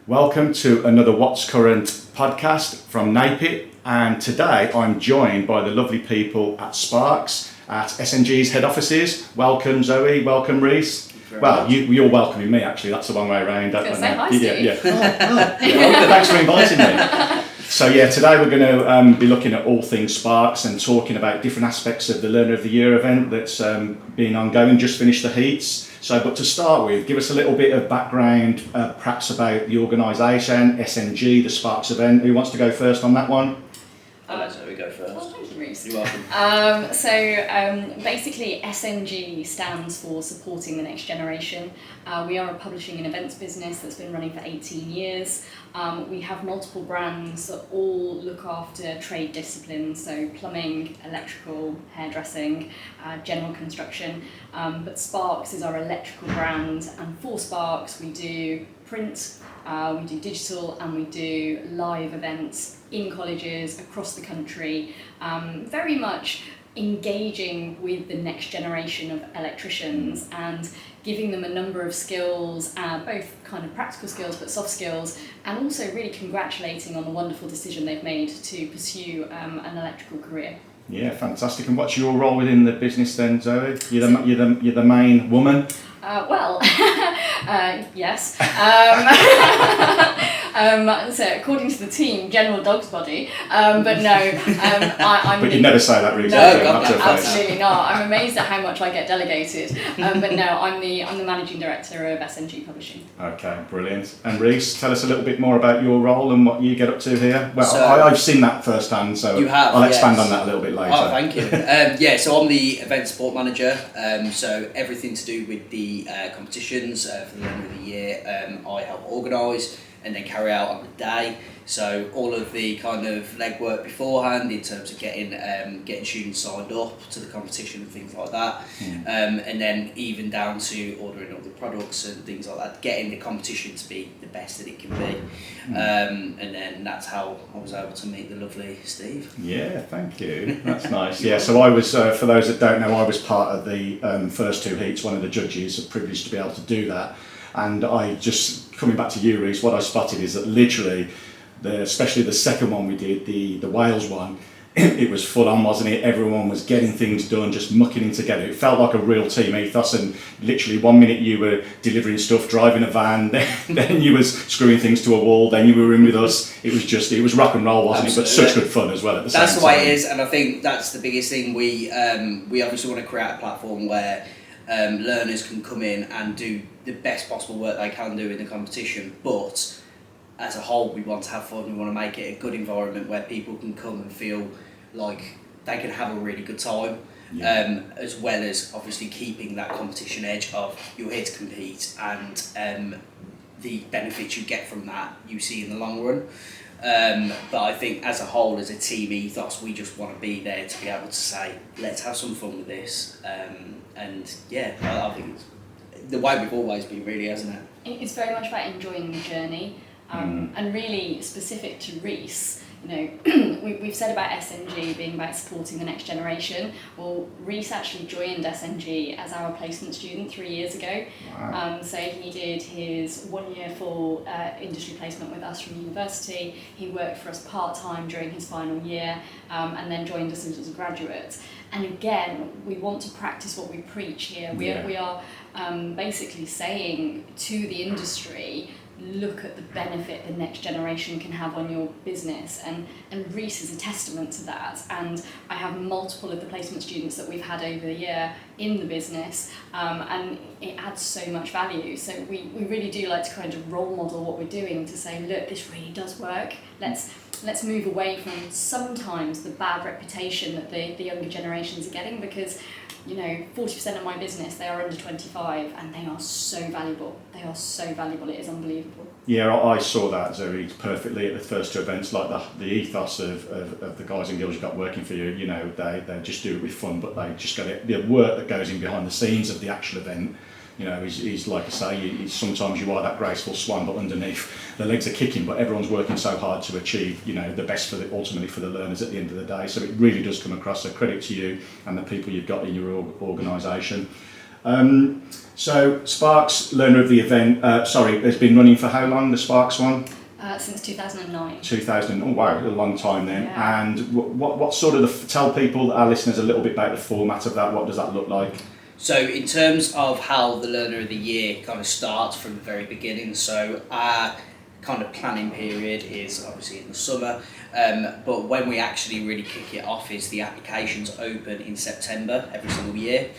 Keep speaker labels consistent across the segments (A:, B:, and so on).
A: Welcome to another What's Current podcast from NAPIT, and today I'm joined by the lovely people at SPARKS at SNG's head offices. Welcome Zoe, welcome Rhys. Well, you're welcoming me actually, that's the one way around.
B: I was going to say hi, Steve.
A: Yeah. Thanks for inviting me. So yeah, today we're going to be looking at all things SPARKS and talking about different aspects of the Learner of the Year event that's been ongoing, just finished the heats. So, but to start with, give us a little bit of background, perhaps about the organisation, SNG, the SPARKS event. Who wants to go first on that one?
C: So we go first.
B: Well, thank you, Rhys.
C: You're welcome.
B: Basically, SNG stands for Supporting the Next Generation. We are a publishing and events business that's been running for 18 years. We have multiple brands that all look after trade disciplines, so plumbing, electrical, hairdressing, general construction. But SPARKS is our electrical brand, and for SPARKS we do print, we do digital, and we do live events in colleges across the country, very much engaging with the next generation of electricians and giving them a number of skills, both kind of practical skills but soft skills, and also really congratulating on the wonderful decision they've made to pursue an electrical career.
A: Yeah, fantastic. And what's your role within the business then, Zoe? You're the main woman?
B: Yes. So according to the team, general dog's body. But no, I'm.
A: But you'd never say that, really.
B: No, absolutely not. I'm amazed at how much I get delegated. But no, I'm the managing director of SNG Publishing.
A: Okay, brilliant. And Rhys, tell us a little bit more about your role and what you get up to here. Well, I've seen that firsthand, so I'll expand on that a little bit later.
C: Oh, thank you. So I'm the event support manager. So everything to do with the competitions for the Learner of the Year, I help organise and then carry out on the day. So all of the kind of legwork beforehand in terms of getting students signed up to the competition and things like that, and then even down to ordering all the products and things like that, getting the competition to be the best that it can be. And then that's how I was able to meet the lovely Steve.
A: Yeah, thank you. That's nice. Yeah, so I was, for those that don't know, I was part of the first two heats, one of the judges, a privilege to be able to do that. And I just, coming back to you, Rhys, what I spotted is that literally, especially the second one we did, the Wales one, it was full on, wasn't it? Everyone was getting things done, just mucking in together. It felt like a real team ethos, and literally 1 minute you were delivering stuff, driving a van, then you was screwing things to a wall, then you were in with us. It was rock and roll, wasn't
C: Absolutely.
A: it? But such good fun as well at the same time.
C: That's the way it is, and I think that's the biggest thing. We obviously want to create a platform where learners can come in and do the best possible work they can do in the competition, but as a whole we want to have fun. We want to make it a good environment where people can come and feel like they can have a really good time, as well as obviously keeping that competition edge of you're here to compete, and the benefits you get from that you see in the long run. But I think as a whole, as a team ethos, we just want to be there to be able to say, let's have some fun with this. And yeah, I think it's the way we've always been, really, hasn't it?
B: It's very much about enjoying the journey, and really specific to Rhys. We've said about SNG being about supporting the next generation. Well, Rhys actually joined SNG as our placement student 3 years ago.
A: Wow.
B: So he did his 1 year full industry placement with us from university. He worked for us part-time during his final year, and then joined us as a graduate. And again, we want to practice what we preach here. We are basically saying to the industry, look at the benefit the next generation can have on your business, and Rhys is a testament to that. And I have multiple of the placement students that we've had over the year in the business, and it adds so much value. So we really do like to kind of role model what we're doing to say, look, this really does work. Let's move away from sometimes the bad reputation that the younger generations are getting, because 40% of my business, they are under 25, and they are so valuable. They are so valuable, it is unbelievable. Yeah,
A: I saw that, Zoe, perfectly at the first two events, like the ethos of the guys and girls you've got working for you. They just do it with fun, but they just get it. The work that goes in behind the scenes of the actual event, is like I say, sometimes you are that graceful swan, but underneath the legs are kicking, but everyone's working so hard to achieve, the best ultimately for the learners at the end of the day. So it really does come across. So credit to you and the people you've got in your organisation. So Sparks, learner of the event, has been running for how long, the Sparks one?
B: Since 2009.
A: 2000, oh wow, a long time then.
B: Yeah.
A: And what sort of, tell people, our listeners, a little bit about the format of that, what does that look like?
C: So in terms of how the Learner of the Year kind of starts from the very beginning, so our kind of planning period is obviously in the summer, but when we actually really kick it off is the applications open in September every single year.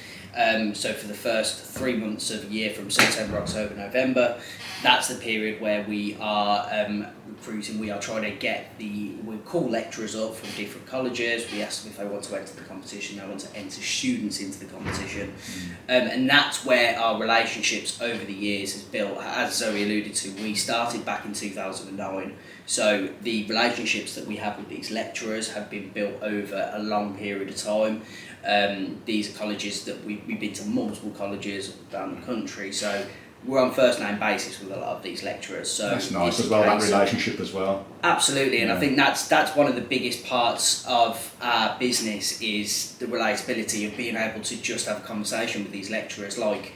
C: So for the first 3 months of the year, from September, October, November, that's the period where we are recruiting. We are trying to get we call lecturers up from different colleges. We ask them if they want to enter the competition. They want to enter students into the competition. And that's where our relationships over the years has built. As Zoe alluded to, we started back in 2009. So the relationships that we have with these lecturers have been built over a long period of time. These are colleges that we've been to multiple colleges down the country, so we're on first name basis with a lot of these lecturers. So
A: that's nice as well, that relationship as well.
C: Absolutely, and I think that's one of the biggest parts of our business is the relatability of being able to just have a conversation with these lecturers. Like,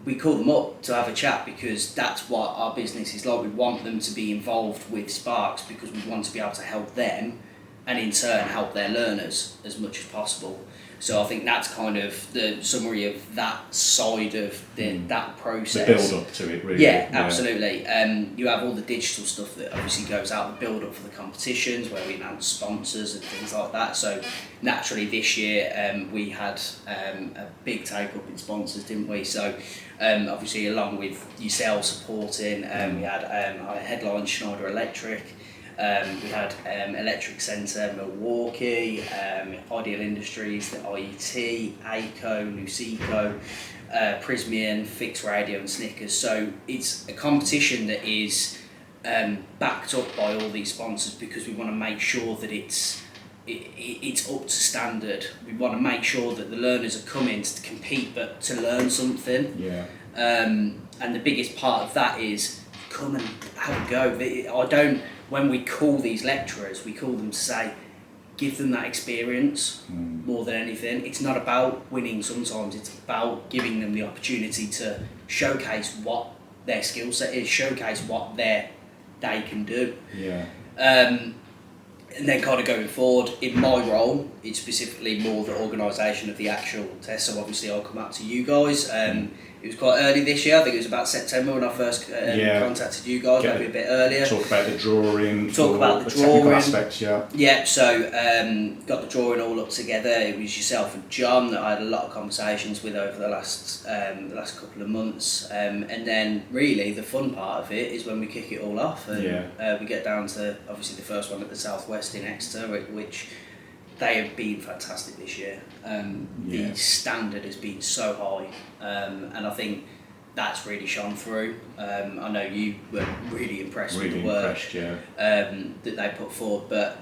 C: we call them up to have a chat because that's what our business is like. We want them to be involved with Sparks because we want to be able to help them and in turn help their learners as much as possible. So I think that's kind of the summary of that side of that process.
A: The build up to it, really.
C: Yeah, absolutely. You have all the digital stuff that obviously goes out, the build up for the competitions where we announce sponsors and things like that. So naturally this year we had a big take up in sponsors, didn't we? So obviously along with yourself supporting, we had our headline Schneider Electric. We had Electric Centre, Milwaukee, Ideal Industries, the IET, ACO, Luceco, Prismian, Fix Radio and Snickers. So it's a competition that is backed up by all these sponsors because we want to make sure that it's up to standard. We want to make sure that the learners are coming to compete but to learn something.
A: Yeah.
C: And the biggest part of that is come and have a go. When we call these lecturers, we call them to say, give them that experience more than anything. It's not about winning sometimes, it's about giving them the opportunity to showcase what their skill set is, showcase what they can do.
A: Yeah.
C: And then kind of going forward, in my role, it's specifically more the organisation of the actual test. So obviously I'll come out to you guys. It was quite early this year. I think it was about September when I first contacted you guys, maybe a bit earlier.
A: Talk about the drawing.
C: Technical
A: aspects, yeah.
C: Yeah, so got the drawing all up together. It was yourself and John that I had a lot of conversations with over the last couple of months. And then really the fun part of it is when we kick it all off and we get down to obviously the first one at the Southwest in Exeter, which they have been fantastic this year. The standard has been so high, and I think that's really shone through. I know you were really impressed with the work that they put forward, but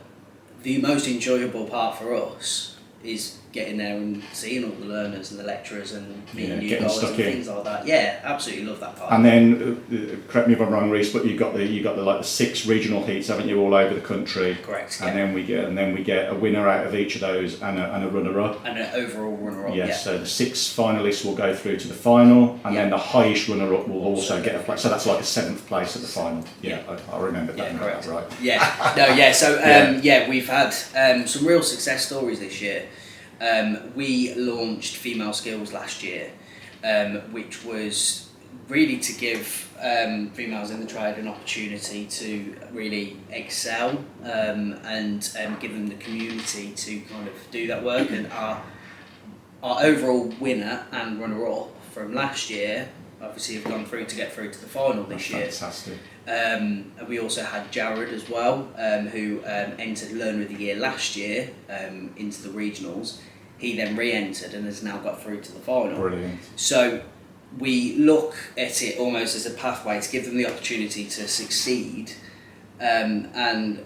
C: the most enjoyable part for us is getting there and seeing all the learners and the lecturers and meeting you guys and things like that. Yeah, absolutely love that part.
A: And then, correct me if I'm wrong, Rhys, but you've got the 6 regional heats, haven't you, all over the country?
C: Correct.
A: And then we get a winner out of each of those and a runner-up.
C: And an overall runner-up.
A: Yes. So the 6 finalists will go through to the final, and then the highest runner-up will also get a place. So that's like a 7th place at the final. Yeah. I remember that.
C: Yeah, correct.
A: Right.
C: Yeah. No. Yeah. So we've had some real success stories this year. We launched Female Skills last year, which was really to give females in the trade an opportunity to really excel and give them the community to kind of do that work. And our overall winner and runner-up from last year obviously have gone through to get through to the final this year.
A: Fantastic.
C: And we also had Jared as well, who entered Learner of the Year last year into the regionals. He then re-entered and has now got through to the final.
A: Brilliant.
C: So we look at it almost as a pathway to give them the opportunity to succeed, and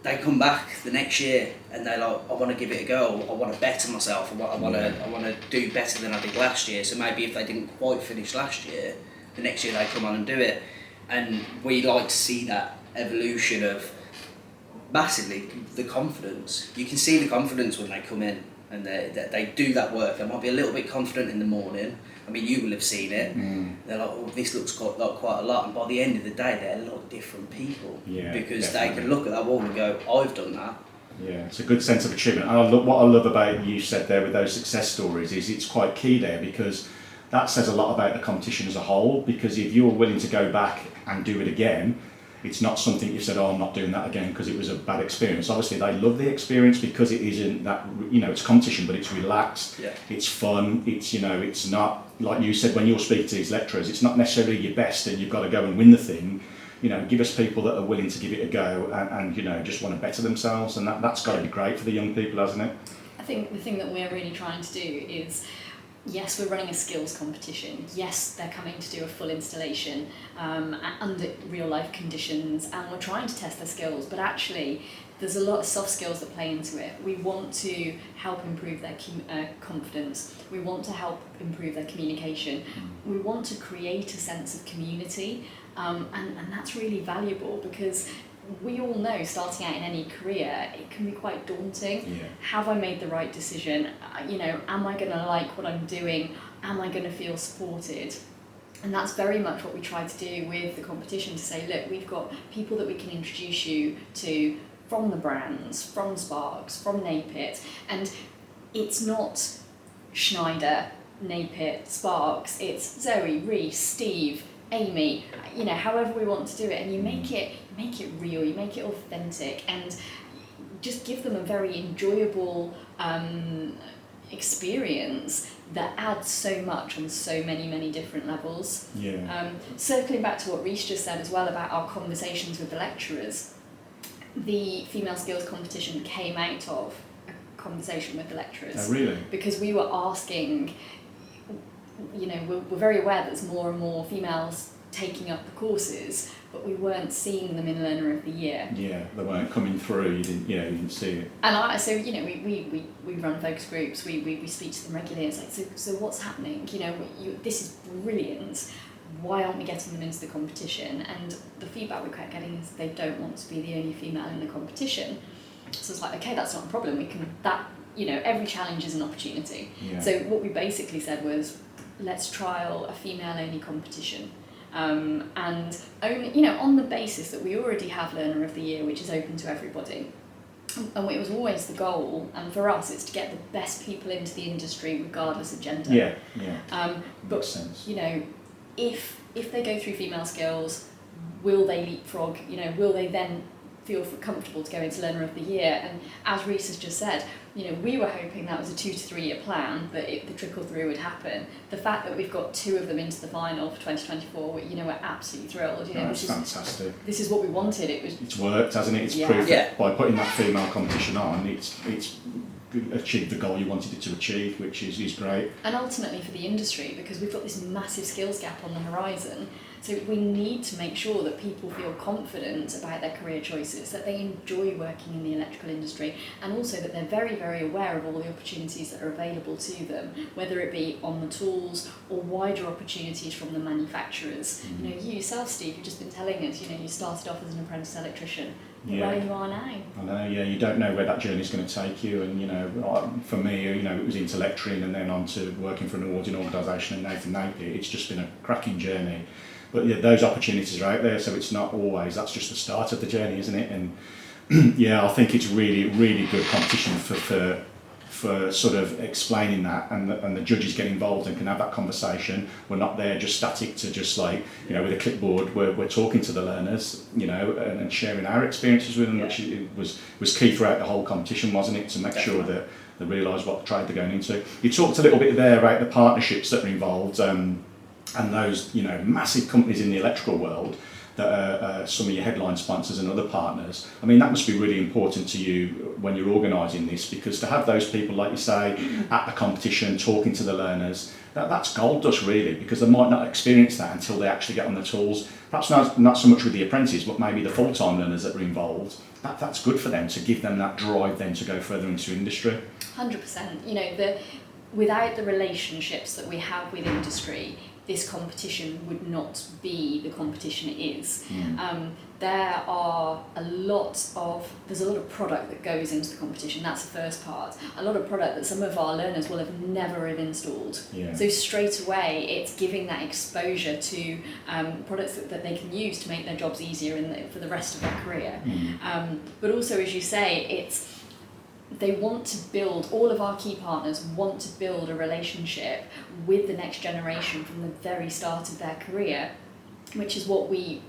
C: they come back the next year and they're like, I want to give it a go. I want to better myself. I want to do better than I did last year. So maybe if they didn't quite finish last year, the next year they come on and do it. And we like to see that evolution of massively the confidence. You can see the confidence when they come in. and they do that work. They might be a little bit confident in the morning. I mean, you will have seen it. They're like, oh, this looks quite a lot. And by the end of the day, they're a lot of different people.
A: Yeah,
C: because
A: definitely.
C: they can look at that wall and go, I've done that.
A: Yeah, it's a good sense of achievement. And what I love about you said there with those success stories is it's quite key there, because that says a lot about the competition as a whole. Because if you're willing to go back and do it again, it's not something you said, oh, I'm not doing that again because it was a bad experience. Obviously, they love the experience because it isn't that, it's competition, but it's relaxed, it's fun, it's, it's not, like you said, when you're speaking to these lecturers, it's not necessarily your best and you've got to go and win the thing. Give us people that are willing to give it a go and just want to better themselves, and that's got to be great for the young people, hasn't it?
B: I think the thing that we're really trying to do is, yes, we're running a skills competition. Yes, they're coming to do a full installation under real life conditions, and we're trying to test their skills, but actually there's a lot of soft skills that play into it. We want to help improve their confidence. We want to help improve their communication. We want to create a sense of community, and that's really valuable, because we all know starting out in any career, it can be quite daunting.
A: Yeah.
B: Have I made the right decision? Am I going to like what I'm doing? Am I going to feel supported? And that's very much what we try to do with the competition, to say, look, we've got people that we can introduce you to from the brands, from SPARKS, from NAPIT, and it's not Schneider, NAPIT, SPARKS, it's Zoe, Rhys, Steve, Amy, however we want to do it, and you make it real, you make it authentic, and just give them a very enjoyable experience that adds so much on so many different levels.
A: Yeah.
B: Circling back to what Rhys just said as well about our conversations with the lecturers, the female skills competition came out of a conversation with the lecturers.
A: Oh, really?
B: Because we were asking, we're very aware that there's more and more females taking up the courses, but we weren't seeing them in Learner of the Year.
A: Yeah, they weren't coming through. You didn't see it.
B: And we run focus groups. We speak to them regularly. It's like, so what's happening? This is brilliant. Why aren't we getting them into the competition? And the feedback we kept getting is they don't want to be the only female in the competition. So it's like, okay, that's not a problem. Every challenge is an opportunity.
A: Yeah.
B: So what we basically said was, let's trial a female-only competition. And only, on the basis that we already have Learner of the Year, which is open to everybody. And it was always the goal, and for us, it's to get the best people into the industry, regardless of gender.
A: Yeah.
B: But
A: Makes sense.
B: if they go through female skills, will they leapfrog? Will they then feel comfortable to go into Learner of the Year? And as Rhys has just said, we were hoping that was a 2 to 3 year plan, that the trickle through would happen. The fact that we've got 2 of them into the final for 2024, we're absolutely thrilled.
A: That's fantastic.
B: This is what we wanted.
A: It's worked, hasn't it? It's proof that by putting that female competition on, it's achieved the goal you wanted it to achieve, which is great.
B: And ultimately for the industry, because we've got this massive skills gap on the horizon, so we need to make sure that people feel confident about their career choices, that they enjoy working in the electrical industry, and also that they're very, very aware of all the opportunities that are available to them, whether it be on the tools or wider opportunities from the manufacturers. You yourself, Steve, you've just been telling us, you started off as an apprentice electrician. Where you are now.
A: I know, you don't know where that journey's going to take you, and for me, it was into lecturing and then on to working for an awarding organisation and now for NAPIT. It's just been a cracking journey, but those opportunities are out there, so it's not always, that's just the start of the journey, isn't it? And I think it's really, really good competition for sort of explaining that, and the judges get involved and can have that conversation. We're not there just static to just with a clipboard. We're talking to the learners, and sharing our experiences with them, which was key throughout the whole competition, wasn't it? To make sure that they realise what trade they're going into. You talked a little bit there about the partnerships that are involved, and those massive companies in the electrical world that are some of your headline sponsors and other partners. I mean, that must be really important to you when you're organising this, because to have those people, like you say, at the competition, talking to the learners, that's gold dust really, because they might not experience that until they actually get on the tools. Perhaps not so much with the apprentices, but maybe the full-time learners that are involved. That's good for them, to give them that drive then to go further into industry.
B: 100%. Without the relationships that we have with industry, this competition would not be the competition it is. There's a lot of product that goes into the competition. That's the first part. A lot of product that some of our learners will have never have installed.
A: Yeah.
B: So straight away, it's giving that exposure to products that they can use to make their jobs easier for the rest of their career. But also, as you say, they want to build, all of our key partners want to build a relationship with the next generation from the very start of their career, which is what we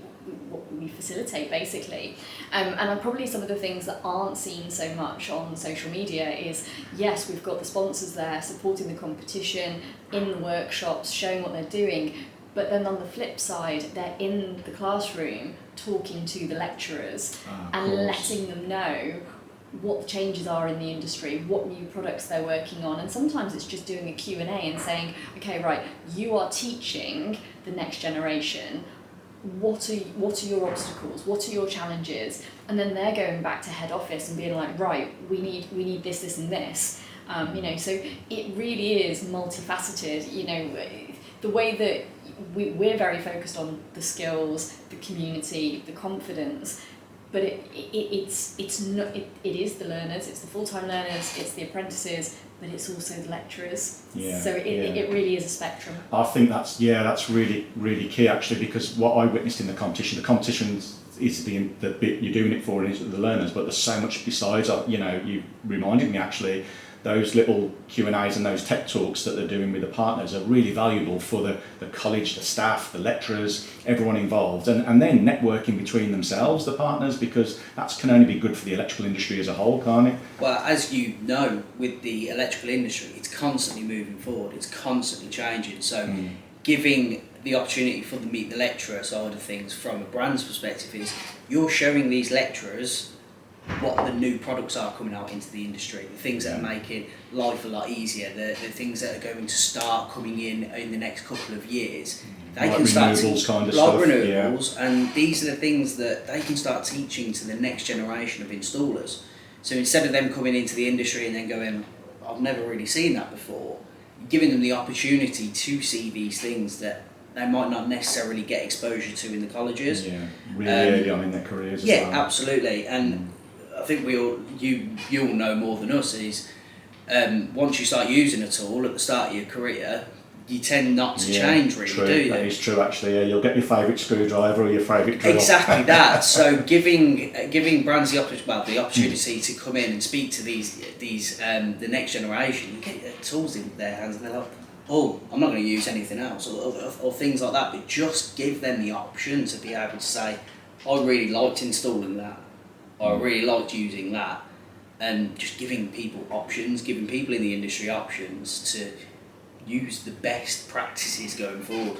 B: facilitate basically. And probably some of the things that aren't seen so much on social media is, yes, we've got the sponsors there supporting the competition, in the workshops, showing what they're doing, but then on the flip side, they're in the classroom talking to the lecturers and letting them know what the changes are in the industry, what new products they're working on, and sometimes it's just doing a Q&A and saying, okay, right, you are teaching the next generation, what are your obstacles, what are your challenges, and then they're going back to head office and being like, right, we need this and this, so it really is multifaceted. The way that we're very focused on the skills, the community, the confidence, but it is the learners, it's the full-time learners, it's the apprentices, but it's also the lecturers. So it really is a spectrum.
A: I think that's really, really key actually, because what I witnessed in the competition is the bit you're doing it for, and it's the learners, but there's so much besides. You reminded me actually, those little Q&As and those tech talks that they're doing with the partners are really valuable for the college, the staff, the lecturers, everyone involved, and then networking between themselves, the partners, because that can only be good for the electrical industry as a whole, can't it?
C: Well, as you know, with the electrical industry, it's constantly moving forward, it's constantly changing, so giving the opportunity for the meet the lecturer side of things from a brand's perspective is you're showing these lecturers what the new products are coming out into the industry, the things that are making life a lot easier, the things that are going to start coming in the next couple of years. They
A: like
C: can start
A: renewables kind of
C: like
A: stuff.
C: renewables, and these are the things that they can start teaching to the next generation of installers. So instead of them coming into the industry and then going, I've never really seen that before, giving them the opportunity to see these things that they might not necessarily get exposure to in the colleges.
A: Yeah, really early on in their careers as well.
C: Yeah, absolutely. And I think you'll know more than us is once you start using a tool at the start of your career, you tend not to change really,
A: true.
C: do you?
A: That is true actually. You'll get your favourite screwdriver or your favourite drill.
C: Exactly that. So giving brands the opportunity to come in and speak to these the next generation, you get tools in their hands and they're like, oh, I'm not going to use anything else or things like that, but just give them the option to be able to say, I really liked installing that, or I really liked using that, and just giving people options, giving people in the industry options to use the best practices going forward.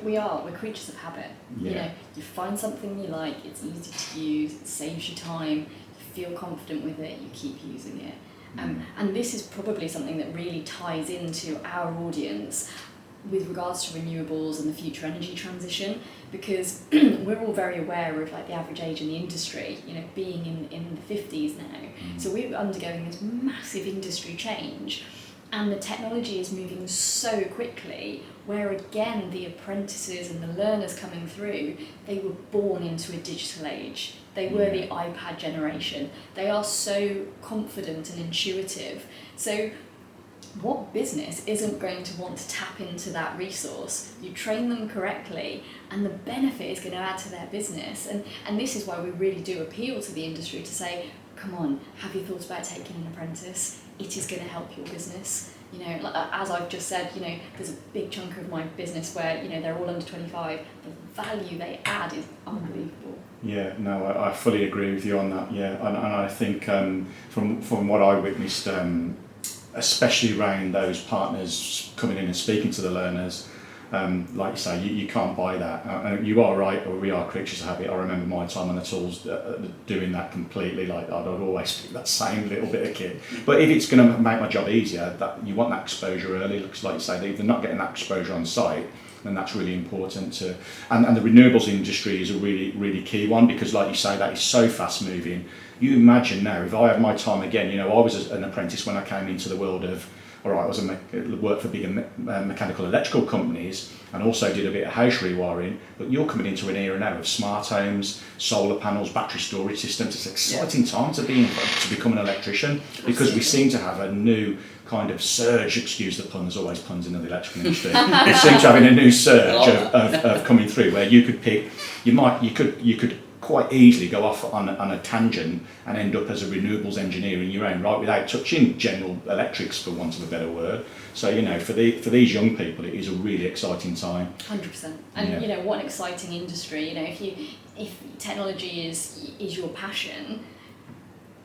B: We're creatures of habit.
A: Yeah.
B: You find something you like, it's easy to use, it saves you time, you feel confident with it, you keep using it. And this is probably something that really ties into our audience with regards to renewables and the future energy transition, because we're all very aware of like the average age in the industry, being in the 50s now. So we're undergoing this massive industry change, and the technology is moving so quickly, where again the apprentices and the learners coming through, they were born into a digital age. They were the iPad generation. They are so confident and intuitive. So what business isn't going to want to tap into that resource? You train them correctly and the benefit is going to add to their business. And this is why we really do appeal to the industry to say, come on, have you thought about taking an apprentice? It is going to help your business. As I've just said, there's a big chunk of my business where, they're all under 25. The value they add is unbelievable.
A: Yeah, no, I fully agree with you on that. Yeah, and I think from what I witnessed, especially around those partners coming in and speaking to the learners, like you say, you can't buy that. You are right, or we are creatures of habit. I remember my time on the tools doing that completely. Like I'd always pick that same little bit of kit. But if it's going to make my job easier, that you want that exposure early. Because like you say, if they're not getting that exposure on site, then that's really important to. And the renewables industry is a really, really key one, because like you say, that is so fast moving. You imagine now, if I had my time again, I was an apprentice when I came into the world of all right, I was worked for bigger mechanical electrical companies and also did a bit of house rewiring, but you're coming into an era now of smart homes, solar panels, battery storage systems. It's an exciting time to become an electrician, because we seem to have a new kind of surge, excuse the pun, there's always puns in the electrical industry. It seems to having a new surge of coming through, where you could pick, you could quite easily go off on a tangent and end up as a renewables engineer in your own right without touching general electrics, for want of a better word. So, you know, for these young people, it is a really exciting time.
B: 100%. And you know, what an exciting industry. You know, if technology is your passion,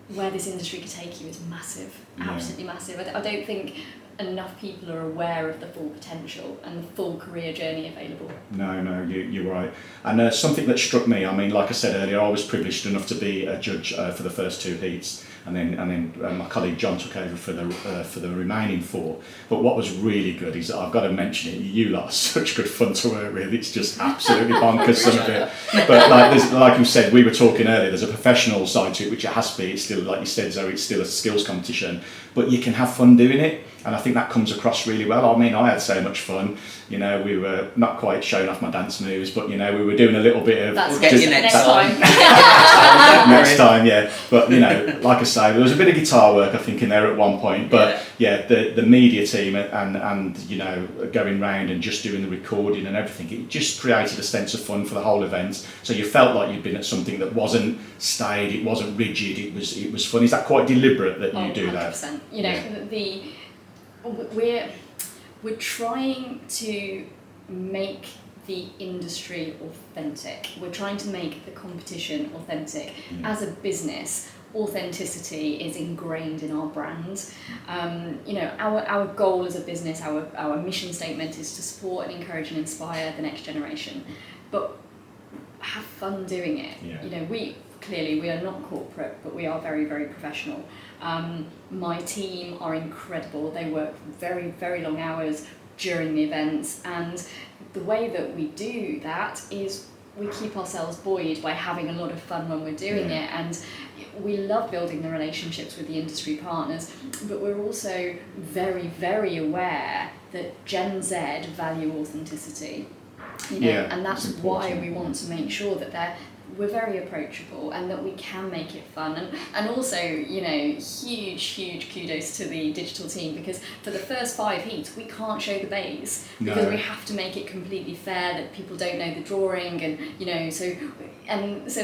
B: where this industry could take you is massive, absolutely massive. I don't think enough people are aware of the full potential and the full career journey available.
A: No, you're right. And something that struck me, I mean, like I said earlier, I was privileged enough to be a judge for the first 2 heats, and then my colleague John took over for the remaining 4. But what was really good is that I've got to mention it. You lot are such good fun to work with. It's just absolutely bonkers, some of it. But like you said, we were talking earlier. There's a professional side to it, which it has to be. It's still, like you said, Zoe, it's still a skills competition, but you can have fun doing it. And I think that comes across really well. I mean, I had so much fun. You know, we were not quite showing off my dance moves, but, you know, we were doing a little bit of...
C: We'll get you next time.
A: Next time, yeah. But, you know, like I say, there was a bit of guitar work, I think, in there at one point. But, yeah, the media team and, you know, going round and just doing the recording and everything, it just created a sense of fun for the whole event. So you felt like you'd been at something that wasn't staid, it wasn't rigid, it was fun. Is that quite deliberate that you do
B: 100%.
A: that?
B: You know, we're trying to make the industry authentic. We're trying to make the competition authentic. As a business, authenticity is ingrained in our brand. You know, our goal as a business, our mission statement is to support and encourage and inspire the next generation. But have fun doing it. You know, we are not corporate, but we are very, very professional. My team are incredible. They work very, very long hours during the events, and the way that we do that is we keep ourselves buoyed by having a lot of fun when we're doing it, and we love building the relationships with the industry partners, but we're also very, very aware that Gen Z value authenticity. You know, and that's why we want to make sure that we're very approachable and that we can make it fun. And also, you know, huge kudos to the digital team, because for the first 5 heats we can't show the bays because we have to make it completely fair that people don't know the drawing, and you know, so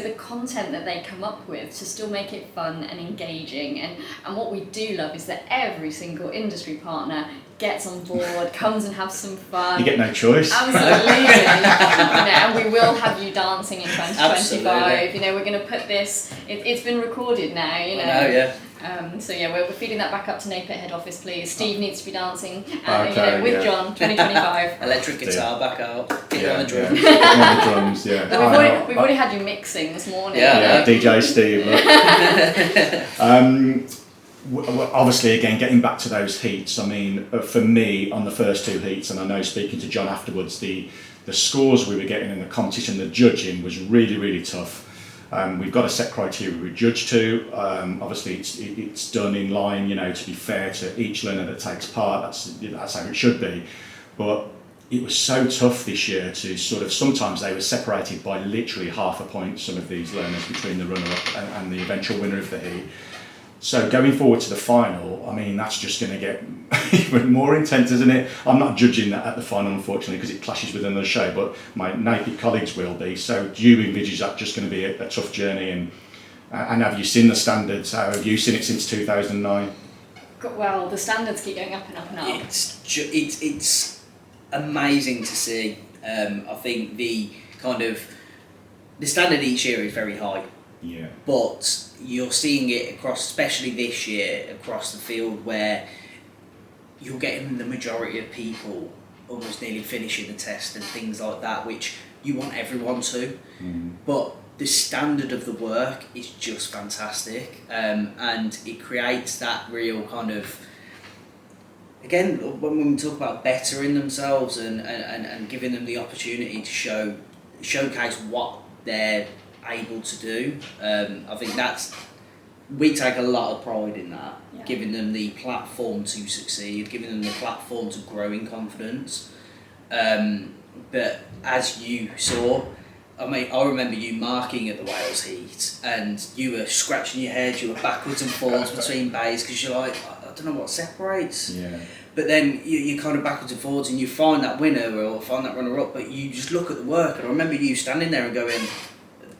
B: the content that they come up with to still make it fun and engaging, and what we do love is that every single industry partner gets on board, comes and have some fun.
A: You get no choice.
B: Absolutely. You know, and we will have you dancing in 2025.
C: Absolutely.
B: You know, we're going to put this, it's been recorded now, you know.
C: I know, yeah.
B: So yeah, we're feeding that back up to NAPIT head office, please. Steve needs to be dancing,
A: Okay,
B: you know, with John, 2025.
C: Electric guitar back out. Get on the drums.
A: On the drums, yeah.
B: We've already had you mixing this morning.
A: Yeah, DJ Steve. Obviously, again, getting back to those heats, I mean, for me, on the first 2 heats, and I know speaking to John afterwards, the scores we were getting in the competition, the judging was really, really tough. We've got a set criteria we judge to. Obviously, it's done in line, you know, to be fair to each learner that takes part. That's how it should be. But it was so tough this year to sort of, sometimes they were separated by literally half a point, some of these learners, between the runner-up and the eventual winner of the heat. So going forward to the final, I mean, that's just going to get even more intense, isn't it? I'm not judging that at the final, unfortunately, because it clashes with another show, but my NAPIT colleagues will be. So do you envisage that just going to be a tough journey? And have you seen the standards? How have you seen it since 2009?
B: Well, the standards keep going up and up and up.
C: It's amazing to see. I think the standard each year is very high.
A: Yeah.
C: But you're seeing it across, especially this year, across the field, where you're getting the majority of people almost nearly finishing the test and things like that, which you want everyone to. But the standard of the work is just fantastic, and it creates that real kind of, again, when we talk about bettering themselves and giving them the opportunity to showcase what they're able to do, I think that's we take a lot of pride in that,
B: Yeah.
C: giving them the platform to succeed, giving them the platform to grow in confidence. But as you saw, I mean, I remember you marking at the Wales heat, and you were scratching your head, you were backwards and forwards between bays, because you're like, I don't know what separates.
A: Yeah.
C: But then you're kind of backwards and forwards, and you find that winner or find that runner-up, but you just look at the work, and I remember you standing there and going,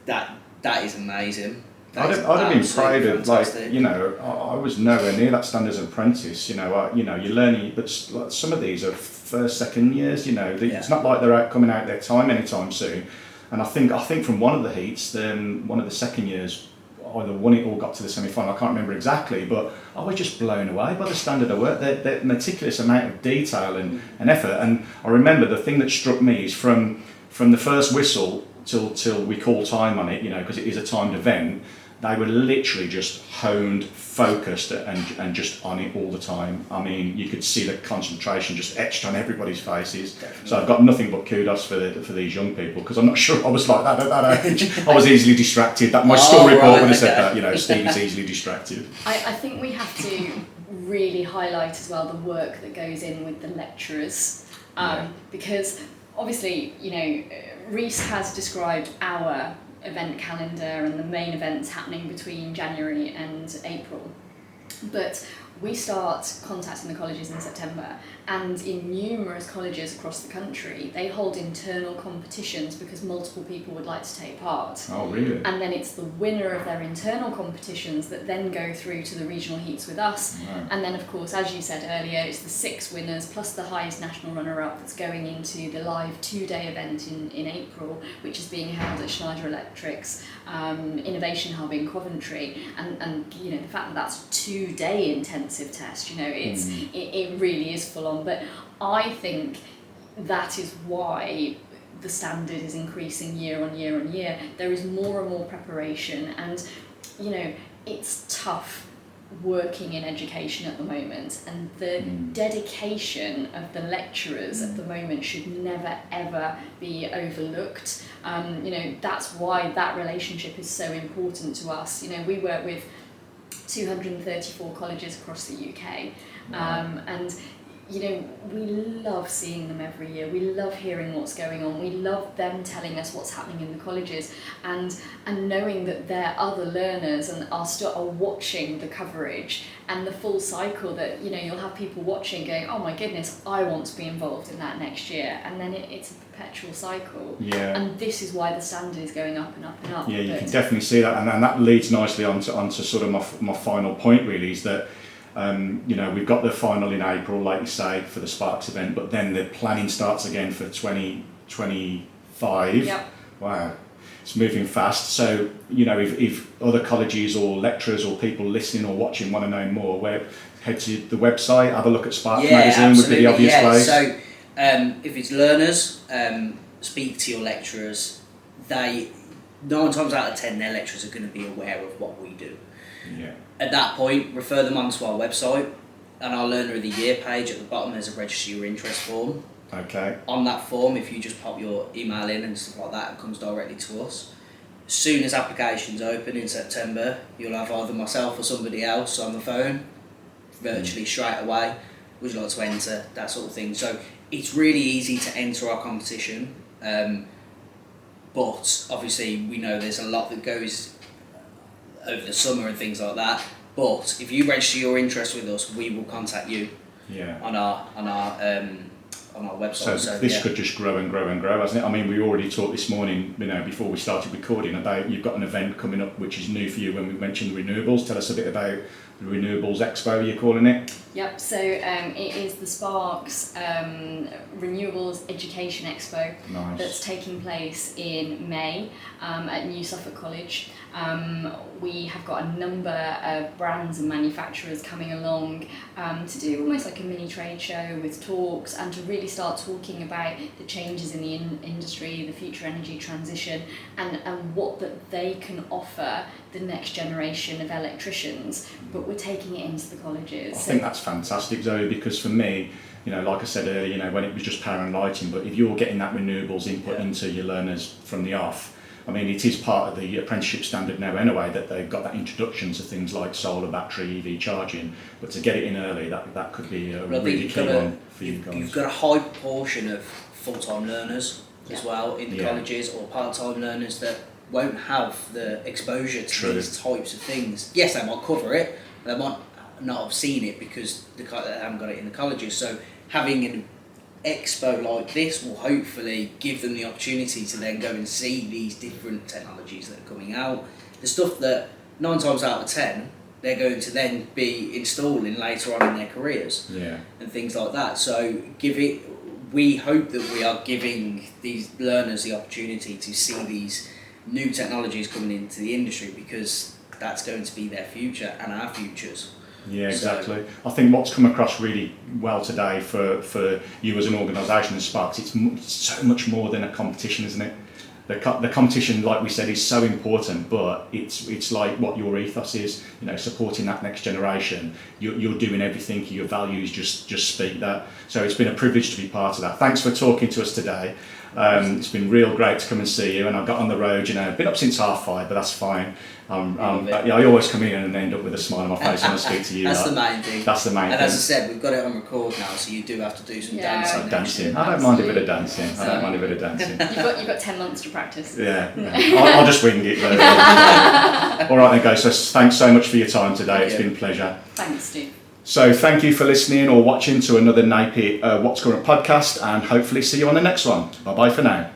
C: that is amazing.
A: I'd have been proud of, like, you know, I was nowhere near that standard as an apprentice. You know, you're learning, but some of these are first, second years. You know, it's not like they're coming out their time anytime soon. And I think from one of the heats, one of the second years either won it or got to the semi-final. I can't remember exactly, but I was just blown away by the standard of work, the meticulous amount of detail and effort. And I remember the thing that struck me is from the first whistle till we call time on it, you know, because it is a timed event. They were literally just honed, focused, and just on it all the time. I mean, you could see the concentration just etched on everybody's faces.
C: Definitely.
A: So I've got nothing but kudos for these young people, because I'm not sure I was like that at that age. I was easily distracted. That my school report would have said that. You know, Steve is easily distracted.
B: I think we have to really highlight as well the work that goes in with the lecturers, because obviously, you know, Rhys has described our event calendar and the main events happening between January and April, but we start contacting the colleges in September, and in numerous colleges across the country they hold internal competitions because multiple people would like to take part.
A: Oh, really?
B: And then it's the winner of their internal competitions that then go through to the regional heats with us.
A: Right.
B: And then, of course, as you said earlier, it's the 6 winners plus the highest national runner-up that's going into the live 2-day event in April, which is being held at Schneider Electric's Innovation Hub in Coventry. And you know, the fact that that's a 2-day intensive test, you know, it really is full on. But I think that is why the standard is increasing year on year on year. There is more and more preparation, and you know, it's tough working in education at the moment, and the dedication of the lecturers at the moment should never ever be overlooked. You know, that's why that relationship is so important to us. You know, we work with 234 colleges across the UK, and you know, we love seeing them every year. We love hearing what's going on. We love them telling us what's happening in the colleges, and knowing that their other learners and are watching the coverage and the full cycle. That, you know, you'll have people watching going, oh my goodness, I want to be involved in that next year, and then it's a perpetual cycle.
A: Yeah.
B: And this is why the standard is going up and up and up.
A: Yeah, you can definitely see that, and that leads nicely onto sort of my final point really, is that you know, we've got the final in April, like you say, for the SPARKS event, but then the planning starts again for 2025.
B: Yep.
A: Wow, it's moving fast. So, you know, if other colleges or lecturers or people listening or watching want to know more, head to the website, have a look at SPARKS magazine,
C: absolutely.
A: would be the obvious place.
C: So if it's learners, speak to your lecturers. 9 times out of 10, their lecturers are going to be aware of what we do.
A: Yeah.
C: At that point, refer them onto our website, and our Learner of the Year page at the bottom there's a register your interest form.
A: Okay.
C: On that form, if you just pop your email in and stuff like that, it comes directly to us. As soon as applications open in September, you'll have either myself or somebody else on the phone, virtually straight away. Would you like to enter? That sort of thing. So it's really easy to enter our competition, but obviously we know there's a lot that goes over the summer and things like that. But if you register your interest with us, we will contact you on our website.
A: So this could just grow and grow and grow, hasn't it? I mean, we already talked this morning, you know, before we started recording, about you've got an event coming up which is new for you when we mentioned renewables. Tell us a bit about the Renewables Expo, you're calling it.
B: Yep, so it is the SPARKS Renewables Education Expo.
A: Nice.
B: That's taking place in May at New Suffolk College. We have got a number of brands and manufacturers coming along to do almost like a mini trade show with talks, and to really start talking about the changes in the industry, the future energy transition, and what that they can offer the next generation of electricians. But we're taking it into the colleges.
A: I think that's fantastic, Zoe, because for me, you know, like I said earlier, you know, when it was just power and lighting, but if you're getting that renewables input into your learners from the off, I mean, it is part of the apprenticeship standard now anyway, that they've got that introduction to things like solar, battery, EV charging, but to get it in early, that could be a really key one for you guys.
C: You've got a high proportion of full-time learners as well in the colleges, or part-time learners that won't have the exposure to these types of things. Yes, they might cover it, but they might not have seen it because they haven't got it in the colleges. So having an expo like this will hopefully give them the opportunity to then go and see these different technologies that are coming out, the stuff that 9 times out of 10 they're going to then be installing later on in their careers, and things like that. So we hope that we are giving these learners the opportunity to see these new technologies coming into the industry, because that's going to be their future and our futures.
A: Yeah, exactly. I think what's come across really well today for you as an organisation as Sparks, it's so much more than a competition, isn't it? The competition, like we said, is so important, but it's like what your ethos is, you know, supporting that next generation. You're doing everything, your values just speak that. So it's been a privilege to be part of that. Thanks for talking to us today. It's been real great to come and see you, and I got on the road, you know, I've been up since 5:30, but that's fine. But yeah, I always come in and end up with a smile on my face when I speak to you.
C: That's the main thing.
A: That's the main thing.
C: And as I said, we've got it on record now, so you do have to do some dancing.
A: Dancing. I don't mind a bit of dancing. I don't mind a bit of dancing.
B: You've got 10 months to practice.
A: Yeah. I'll just wing it though. All right then, guys. So thanks so much for your time today. It's been a pleasure.
B: Thanks, Steve.
A: So thank you for listening or watching to another NAPIT What's Current podcast, and hopefully see you on the next one. Bye bye for now.